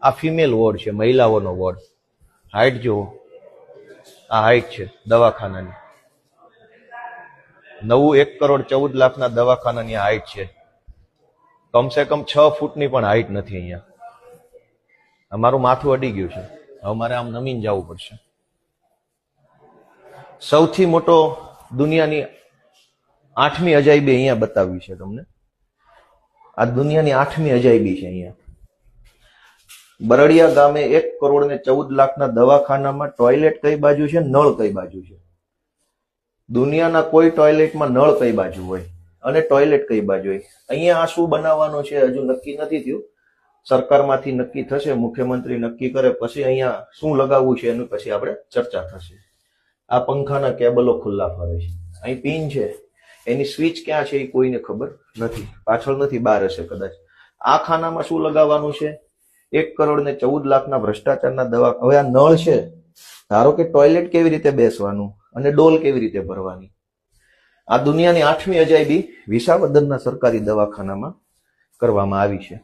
આ female ward છે, મહિલાઓનો વોર્ડ. હાઈટ જુઓ, આ હાઈટ છે દવાખાનાની. નવું 1,14,00,000 દવાખાનાની હાઈટ છે. કમસે કમ 6 ફૂટની પણ હાઈટ નથી અહીંયા. અમારું માથું અડી ગયું છે, હવે મારે આમ નમીને જવું પડશે. સૌથી મોટો દુનિયાની 8મી અજાયબી અહીંયા બતાવી છે તમને. આ દુનિયાની 8મી અજાયબી છે અહીંયા. બરડિયા ગામે 1,14,00,000 દવાખાનામાં ટોયલેટ કઈ બાજુ છે, નળ કઈ બાજુ છે? દુનિયાના કોઈ ટોયલેટમાં નળ કઈ બાજુ હોય અને ટોયલેટ કઈ બાજુ હોય? અહીંયા આ શું બનાવવાનું છે હજુ નક્કી નથી થયું. સરકારમાંથી નક્કી થશે, મુખ્યમંત્રી નક્કી કરે પછી અહીંયા શું લગાવવું છે એનું પછી આપણે ચર્ચા થશે. આ પંખાના કેબલો ખુલ્લા ફરે છે. અહીં પિન છે, એની સ્વિચ ક્યાં છે એ કોઈને ખબર નથી. પાછળ નથી, બહાર હશે કદાચ. આ ખાનામાં શું લગાવવાનું છે? 1,14,00,000 ભ્રષ્ટાચારના દવા. હવે આ નળ છે, ધારો કે ટોયલેટ કેવી રીતે બેસવાનું અને ડોલ કેવી રીતે ભરવાની? આ દુનિયાની 8મી અજાયબી વિસાવદરના સરકારી દવાખાનામાં કરવામાં આવી છે.